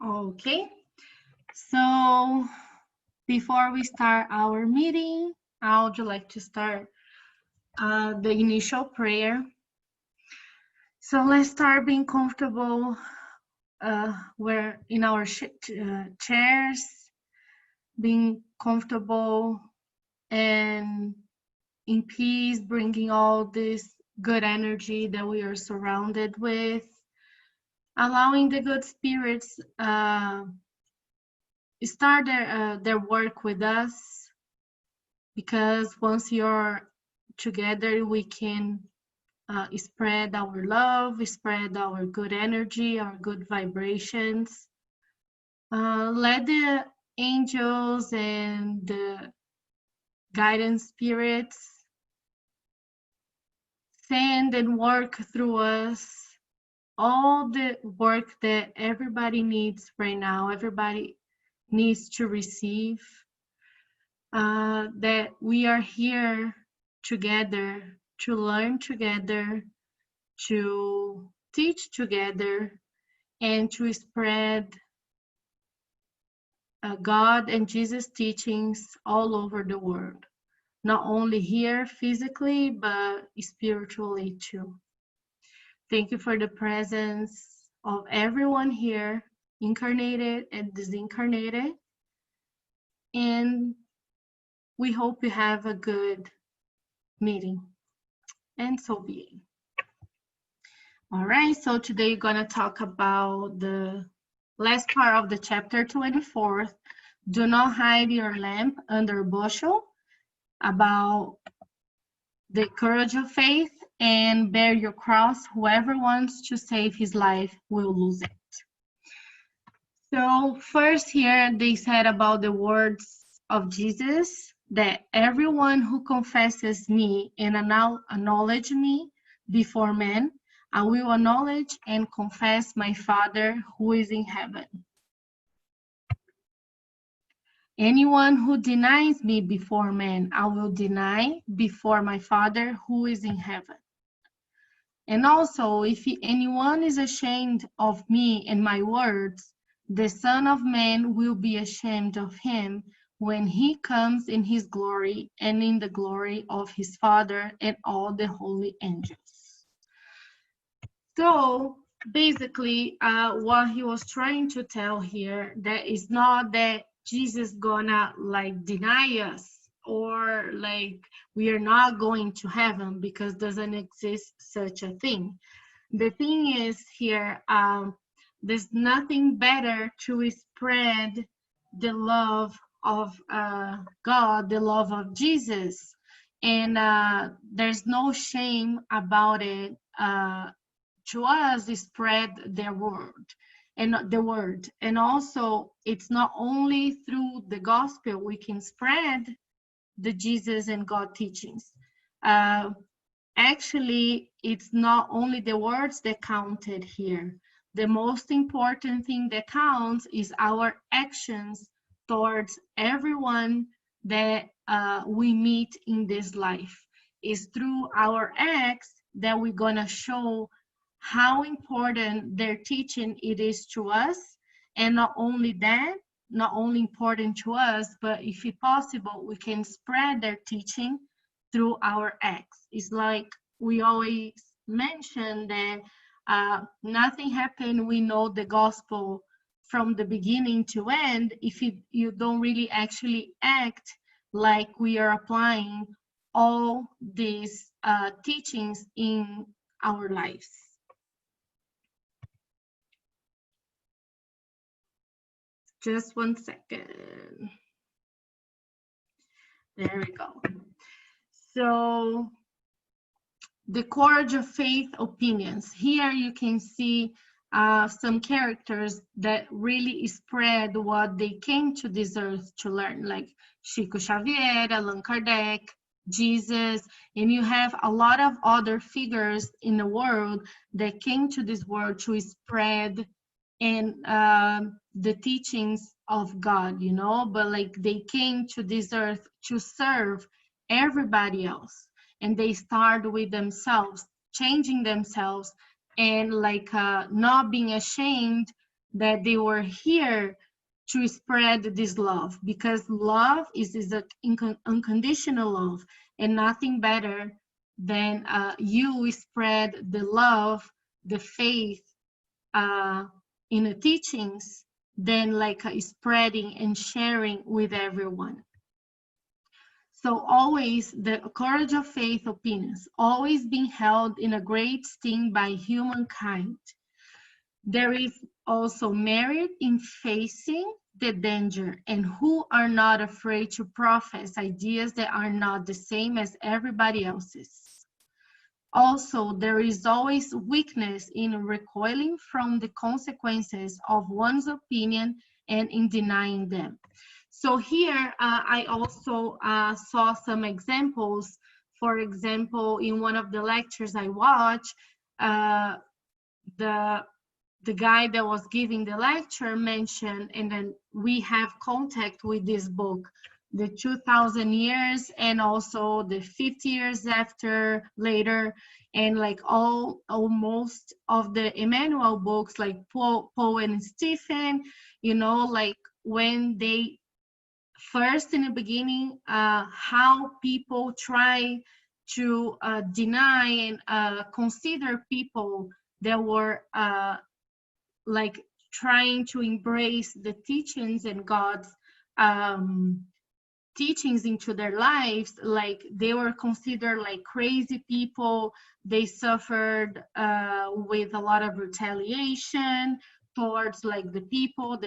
Okay, so before we start our meeting, I would like to start the initial prayer. So let's start being comfortable. We're in our chairs, being comfortable and in peace, bringing all this good energy that we are surrounded with, allowing the good spirits start their work with us, because once you're together, we can spread our love, spread our good energy, our good vibrations. Let the angels and the guidance spirits send and work through us all the work that everybody needs right now, everybody needs to receive, that we are here together to learn together, to teach together, and to spread God and Jesus teachings all over the world, not only here physically, but spiritually too. Thank you for the presence of everyone here, incarnated and disincarnated. And we hope you have a good meeting. And so be it. All right, so today we're going to talk about the last part of the chapter 24. Do not hide your lamp under a bushel, about the courage of faith, and bear your cross. Whoever wants to save his life will lose it. So first here they said about the words of Jesus, that everyone who confesses me and acknowledge me before men, I will acknowledge and confess my Father who is in heaven. Anyone who denies me before men, I will deny before my Father who is in heaven. And also, if anyone is ashamed of me and my words, the Son of Man will be ashamed of him when he comes in his glory and in the glory of his Father and all the holy angels. So basically, what he was trying to tell here, that is not that Jesus gonna like deny us, or like we are not going to heaven, because doesn't exist such a thing. The thing is here, there's nothing better to spread the love of God, the love of Jesus, and there's no shame about it. To us, spread their word and the word, and also it's not only through the gospel we can spread the Jesus and God teachings. Actually, it's not only the words that counted here. The most important thing that counts is our actions towards everyone that we meet in this life. It's through our acts that we're gonna show how important their teaching it is to us, and not only that, not only important to us, but if it's possible, we can spread their teaching through our acts. It's like we always mention that nothing happened, we know the gospel from the beginning to end, if you don't really actually act like we are applying all these teachings in our lives. Just 1 second. There we go. So the courage of faith opinions. Here you can see some characters that really spread what they came to this earth to learn, like Chico Xavier, Allan Kardec, Jesus, and you have a lot of other figures in the world that came to this world to spread and the teachings of God, you know, but like they came to this earth to serve everybody else, and they start with themselves, changing themselves, and like not being ashamed that they were here to spread this love, because love is an unconditional love, and nothing better than you spread the love, the faith in the teachings, than like spreading and sharing with everyone. So always the courage of faith opinions, always being held in a great esteem by humankind. There is also merit in facing the danger, and who are not afraid to profess ideas that are not the same as everybody else's. Also, there is always weakness in recoiling from the consequences of one's opinion and in denying them. So here, I also saw some examples. For example, in one of the lectures I watched, the guy that was giving the lecture mentioned, and then we have contact with this book, the 2000 years and also the 50 years after later, and like almost of the Emmanuel books, like Paul and Stephen, you know, like when they first in the beginning, how people try to deny and consider people that were like trying to embrace the teachings and God's teachings into their lives, like they were considered like crazy people. They suffered with a lot of retaliation towards like the people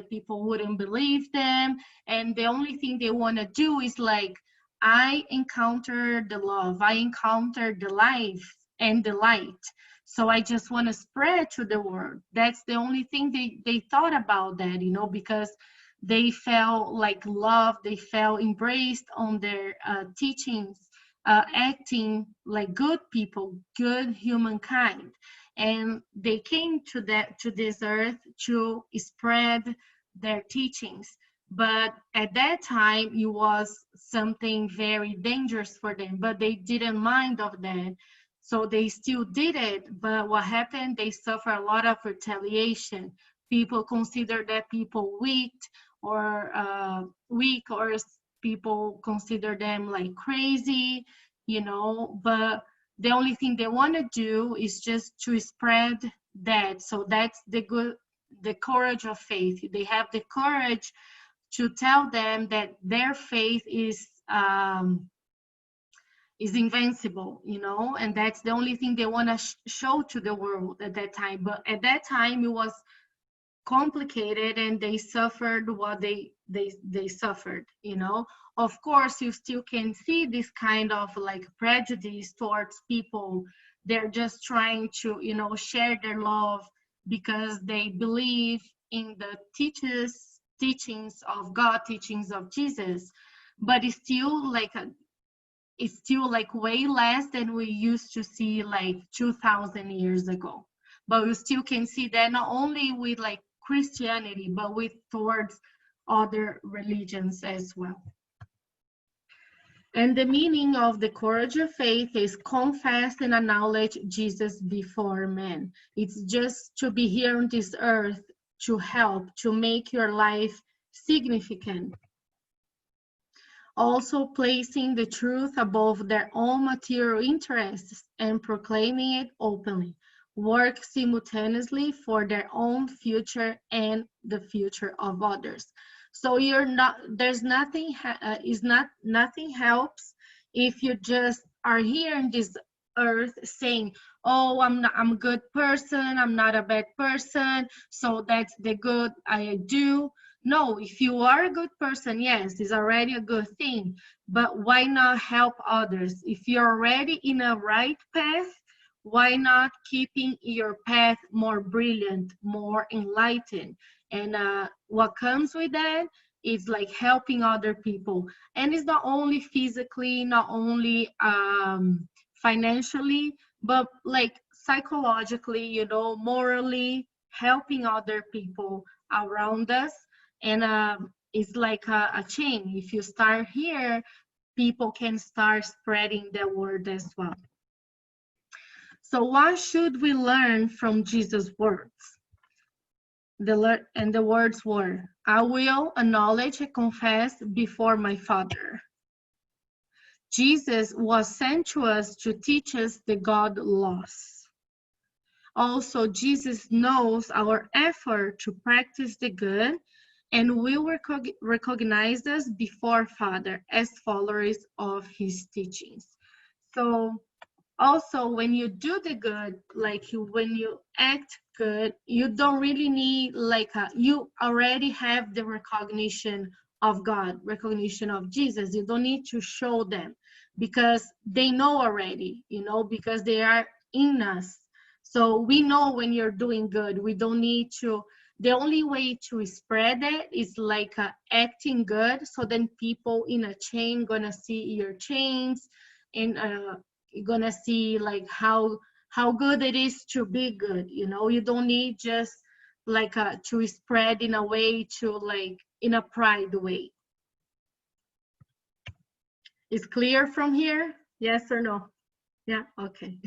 wouldn't believe them, and the only thing they want to do is like, I encountered the love, I encountered the life and the light, so I just want to spread to the world. That's the only thing they thought about that, you know, because they felt like love, they felt embraced on their teachings, acting like good people, good humankind. And they came to this earth to spread their teachings. But at that time, it was something very dangerous for them, but they didn't mind of that. So they still did it, but what happened, they suffer a lot of retaliation. People consider that people weak, or people consider them like crazy, you know, but the only thing they want to do is just to spread that. So that's the courage of faith. They have the courage to tell them that their faith is invincible, you know, and that's the only thing they want to show to the world at that time. But at that time, it was complicated, and they suffered what they suffered, you know. Of course, you still can see this kind of like prejudice towards people. They're just trying to, you know, share their love because they believe in the teachings of God, teachings of Jesus. But it's still like way less than we used to see like 2000 years ago. But we still can see that not only with like Christianity, but with towards other religions as well. And the meaning of the courage of faith is confess and acknowledge Jesus before men. It's just to be here on this earth to help, to make your life significant. Also placing the truth above their own material interests and proclaiming it openly. Work simultaneously for their own future and the future of others. So nothing helps if you just are here in this earth saying, oh, I'm a good person, I'm not a bad person, so that's the good I do. No, if you are a good person, yes, it's already a good thing, but why not help others? If you're already in a right path, why not keeping your path more brilliant, more enlightened? And what comes with that is like helping other people. And it's not only physically, not only financially, but like psychologically, you know, morally, helping other people around us. And it's like a chain. If you start here, people can start spreading the word as well. So what should we learn from Jesus' words? And the words were, I will acknowledge and confess before my Father. Jesus was sent to us to teach us the God laws. Also, Jesus knows our effort to practice the good and will recognize us before Father as followers of his teachings. So also, when you do the good, when you act good, you don't really need you already have the recognition of God, recognition of Jesus. You don't need to show them because they know already, because they are in us. So we know when you're doing good. We don't need to. The only way to spread it is acting good. So then people in a chain gonna see your chains, and you're gonna see how good it is to be good. You don't need just to spread in a way to in a pride way. Is clear from here? Yes or no? Yeah, okay.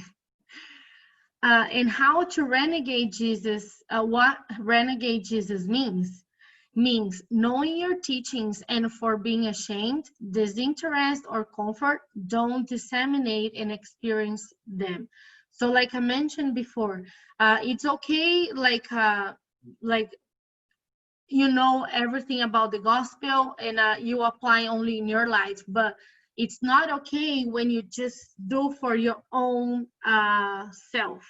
And how to renegade Jesus, what renegade Jesus means knowing your teachings and for being ashamed, disinterest, or comfort, don't disseminate and experience them. So like I mentioned before, it's okay like you know everything about the gospel and you apply only in your life, but it's not okay when you just do for your own self.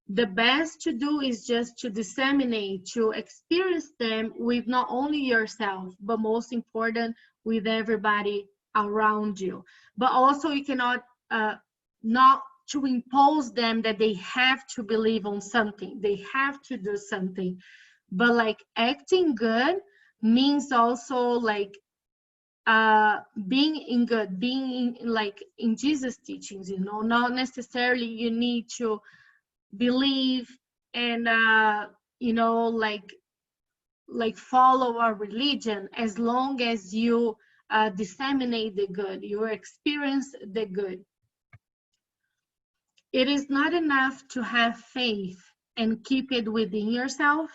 The best to do is just to disseminate, to experience them with not only yourself, but most important, with everybody around you. But also you cannot not to impose them that they have to believe on something, they have to do something. But acting good means also being in good, being in Jesus teachings, not necessarily you need to believe and follow our religion. As long as you disseminate the good, you experience the good. It is not enough to have faith and keep it within yourself.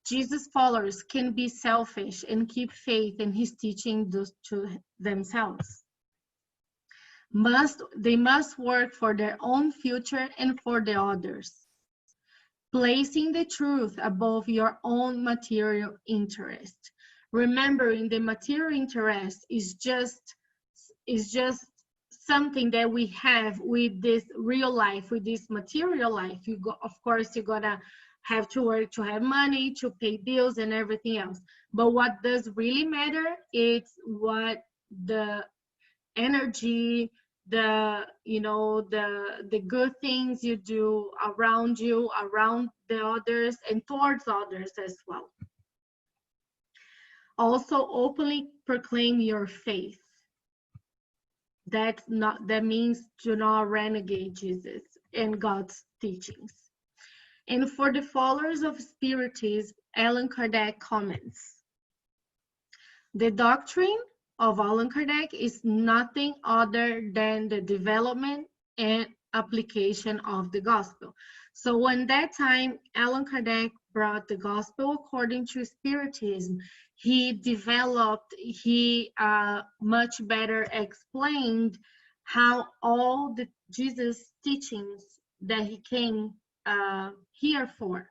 Jesus followers can be selfish and keep faith in his teaching to themselves. They must work for their own future and for the others, placing the truth above your own material interest. Remembering the material interest is just something that we have with this real life, with this material life. Of course, you gotta have to work to have money, to pay bills and everything else. But what does really matter is what the energy, the good things you do around you, around the others, and towards others as well. Also, openly proclaim your faith. That means do not renegade Jesus and God's teachings. And for the followers of Spiritism, Allan Kardec comments, the doctrine of Allan Kardec is nothing other than the development and application of the gospel. So when that time Allan Kardec brought the gospel according to Spiritism, he developed, he much better explained how all the Jesus teachings that he came here for.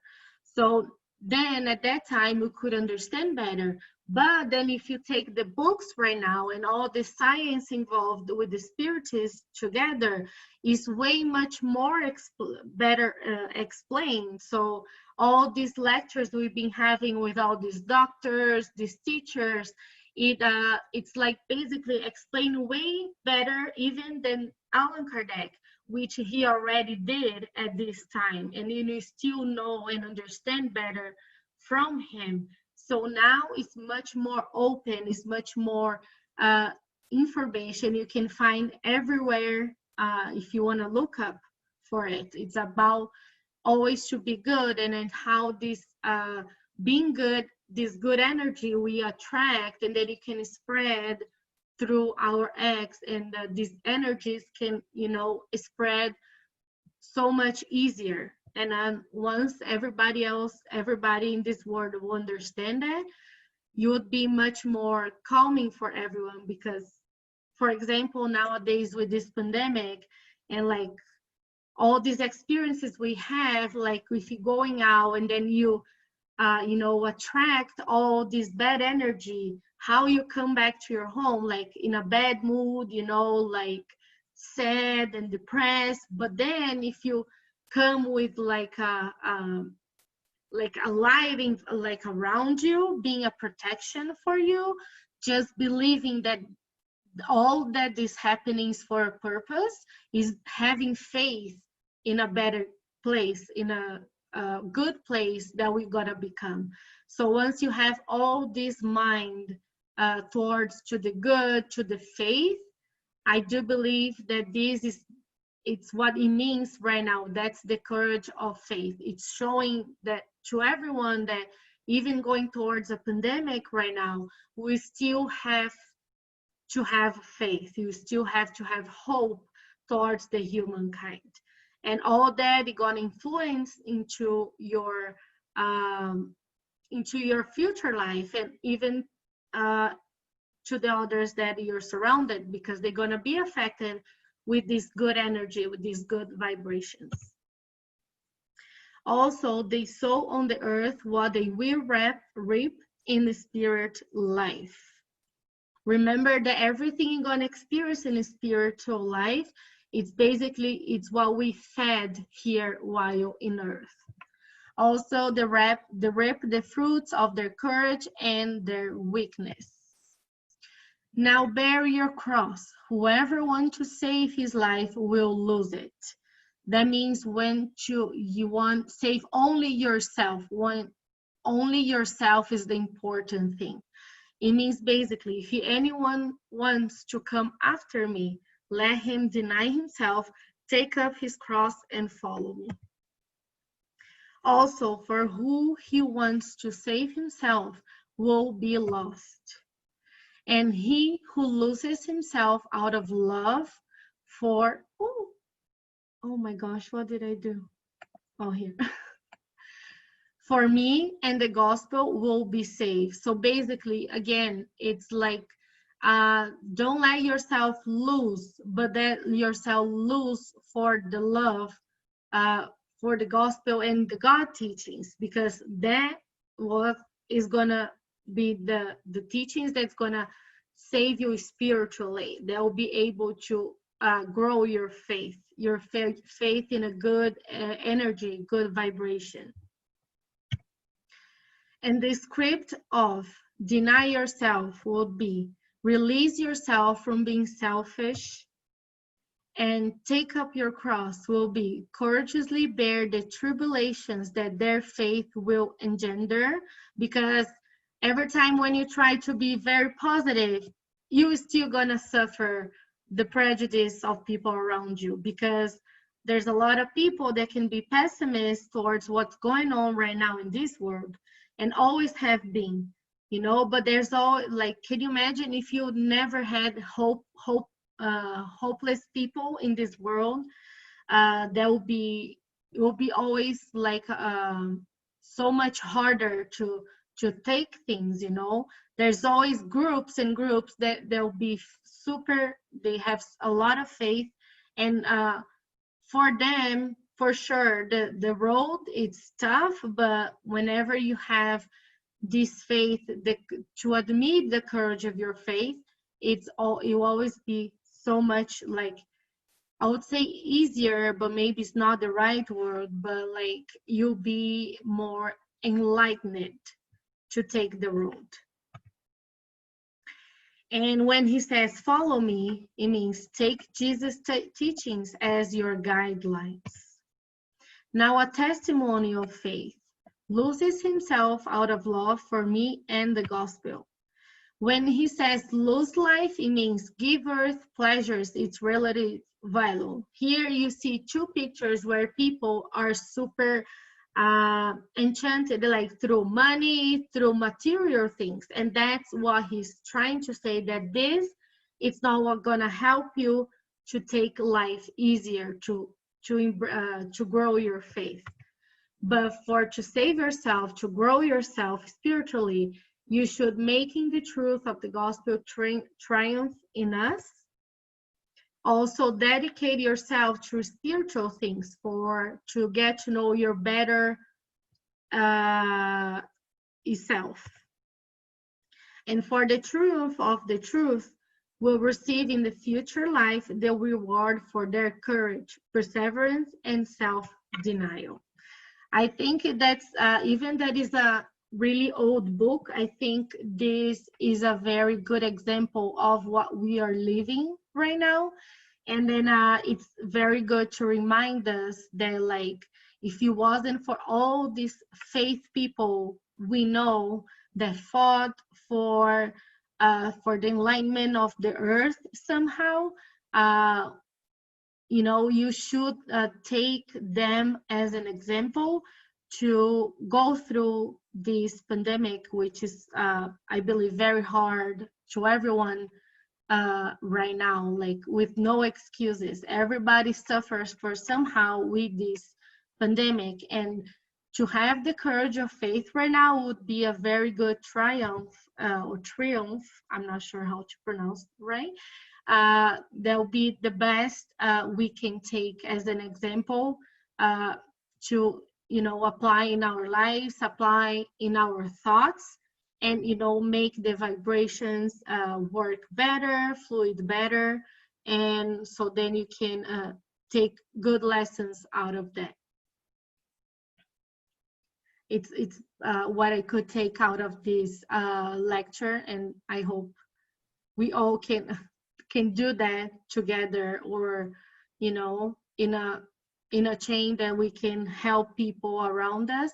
So then at that time we could understand better. But then if you take the books right now and all the science involved with the Spiritists together, is way much more better explained. So all these lectures we've been having with all these doctors, these teachers, it's like basically explained way better even than Allan Kardec, which he already did at this time, and you still know and understand better from him. So now it's much more open, it's much more information you can find everywhere if you want to look up for it. It's about always to be good, and then how this being good, this good energy we attract, and then it can spread through our acts, and these energies can spread so much easier And once everybody in this world will understand that, you would be much more calming for everyone. Because, for example, nowadays with this pandemic and like all these experiences we have, like if you going out and then you attract all this bad energy, how you come back to your home like in a bad mood, like sad and depressed. But then if you come with like a lighting like around you, being a protection for you, just believing that all that is happening is for a purpose, is having faith in a better place, in a good place that we gotta become. So once you have all this mind towards to the good, to the faith, I do believe that it's what it means right now. That's the courage of faith. It's showing that to everyone that even going towards a pandemic right now, we still have to have faith. You still have to have hope towards the humankind. And all that is gonna influence into your future life, and even to the others that you're surrounded, because they're gonna be affected with this good energy, with these good vibrations. Also, they sow on the earth what they will reap in the spirit life. Remember that everything you're going to experience in a spiritual life, it's what we fed here while in earth. Also, they reap the fruits of their courage and their weakness. Now bear your cross. Whoever wants to save his life will lose it. That means when you want save only yourself, when only yourself is the important thing. It means basically, if anyone wants to come after me, let him deny himself, take up his cross, and follow me. Also, for who he wants to save himself will be lost. And he who loses himself out of love for, oh my gosh, what did I do? Oh, here. For me and the gospel will be saved. So basically, again, it's like don't let yourself lose, but let yourself lose for the love, for the gospel and the God teachings, because that what is gonna be the teachings that's gonna save you spiritually. They'll be able to grow your faith in a good energy, good vibration. And the script of deny yourself would be release yourself from being selfish, and take up your cross will be courageously bear the tribulations that their faith will engender. Because every time when you try to be very positive, you're still gonna suffer the prejudice of people around you, because there's a lot of people that can be pessimists towards what's going on right now in this world, and always have been, but there's all like, can you imagine if you never had hopeless people in this world? That will be always like so much harder to take things. There's always groups and groups that they'll be they have a lot of faith, and for them, for sure, the road it's tough, but whenever you have this faith, to admit the courage of your faith, it will always be so much, like, I would say easier, but maybe it's not the right word, but like you'll be more enlightened to take the road. And when he says follow me, it means take Jesus' teachings as your guidelines. Now, a testimony of faith loses himself out of love for me and the gospel. When he says lose life, it means give earth pleasures its relative value. Here you see two pictures where people are super enchanted, like through money, through material things. And that's what he's trying to say, that it's not what gonna help you to take life easier, to grow your faith. But for to save yourself, to grow yourself spiritually, you should making the truth of the gospel triumph in us. Also dedicate yourself to spiritual things for to get to know your better self. And for the truth of the truth will receive in the future life the reward for their courage, perseverance, and self-denial. I think that's even that is a really old book. I think this is a very good example of what we are living right now. And then it's very good to remind us that, like, if it wasn't for all these faith people we know that fought for the enlightenment of the earth somehow, uh, you should take them as an example to go through this pandemic, which is, I believe, very hard to everyone right now, like with no excuses. Everybody suffers for somehow with this pandemic, and to have the courage of faith right now would be a very good triumph or triumph. I'm not sure how to pronounce it right. That'll be the best we can take as an example to apply in our lives, apply in our thoughts, and make the vibrations work better, fluid better, and so then you can take good lessons out of that. It's what I could take out of this lecture, and I hope we all can do that together, or in a chain that we can help people around us.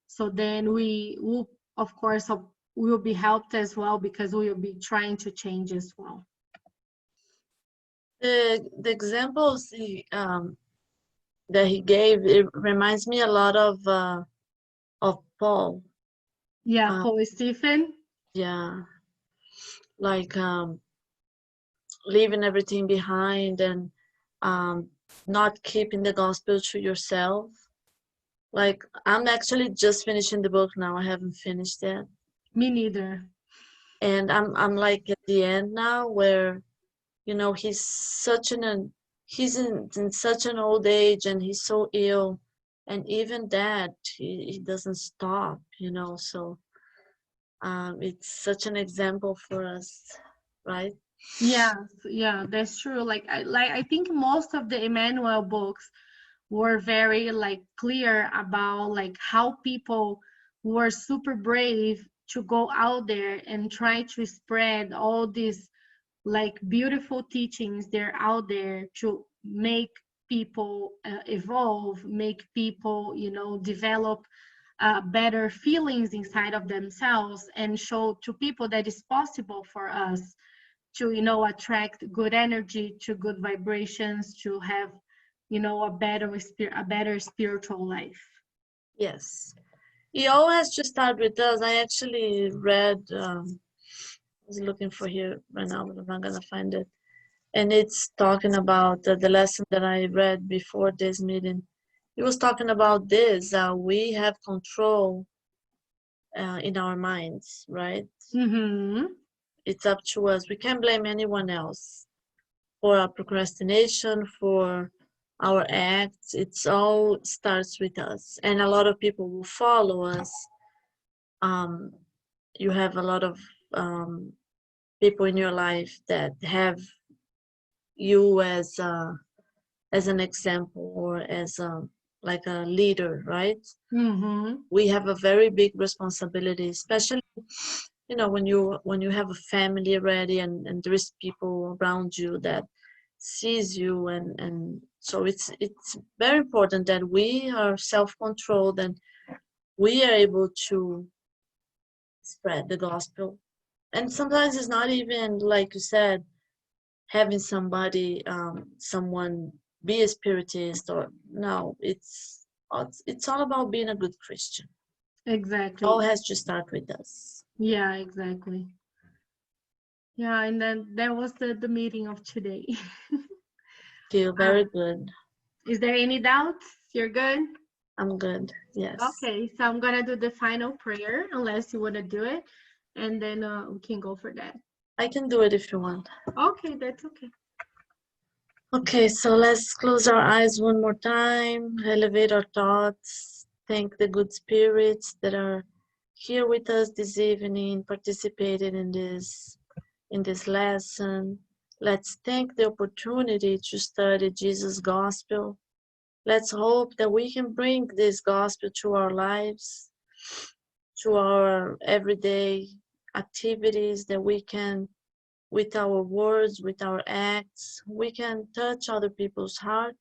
So then we will, of course, we will be helped as well, because we will be trying to change as well. The examples that he gave, it reminds me a lot of Paul. Yeah, Paul Stephen. Yeah, like leaving everything behind and not keeping the gospel to yourself. Like, I'm actually just finishing the book now. I haven't finished yet. Me neither. And I'm like at the end now, where he's he's in such an old age, and he's so ill, and even that he doesn't stop, so it's such an example for us, right? Yeah, that's true. Like I think most of the Emmanuel books were very like clear about like how people were super brave to go out there and try to spread all these like beautiful teachings they're out there to make people evolve, make people develop better feelings inside of themselves, and show to people that it's possible for us to attract good energy, to good vibrations, to have a better spiritual life. Yes, it all has to start with us. I actually read, I was looking for here right now, but I'm not gonna find it. And it's talking about the lesson that I read before this meeting. It was talking about this. We have control in our minds, right? Mm-hmm. It's up to us. We can't blame anyone else for our procrastination, for our acts. It's all starts with us, and a lot of people will follow us. You have a lot of people in your life that have you as an example, or as like a leader, right? Mm-hmm. We have a very big responsibility, especially when you have a family already, and there is people around you that sees you, and so it's very important that we are self-controlled, and we are able to spread the gospel. And sometimes it's not even, like you said, having someone be a spiritist, or no, it's all about being a good Christian. Exactly. All has to start with us. Yeah, exactly. Yeah, and then that was the meeting of today. Feel very good. Is there any doubts? You're good? I'm good. Yes. Okay, so I'm gonna do the final prayer, unless you wanna do it, and then we can go for that. I can do it if you want. Okay, that's okay. Okay, so let's close our eyes one more time, elevate our thoughts, thank the good spirits that are here with us this evening, participating in this lesson. Let's take the opportunity to study Jesus' gospel. Let's hope that we can bring this gospel to our lives, to our everyday activities, that we can, with our words, with our acts, we can touch other people's heart.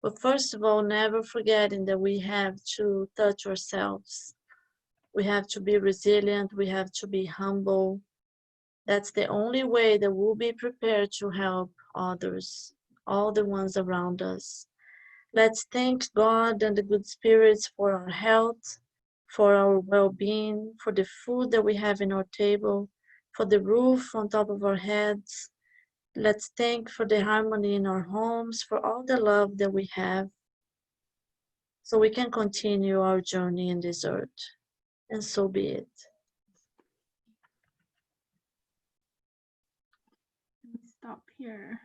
But first of all, never forgetting that we have to touch ourselves. We have to be resilient, we have to be humble. That's the only way that we'll be prepared to help others, all the ones around us. Let's thank God and the good spirits for our health, for our well-being, for the food that we have in our table, for the roof on top of our heads. Let's thank for the harmony in our homes, for all the love that we have, so we can continue our journey in this earth. And so be it. Let me stop here.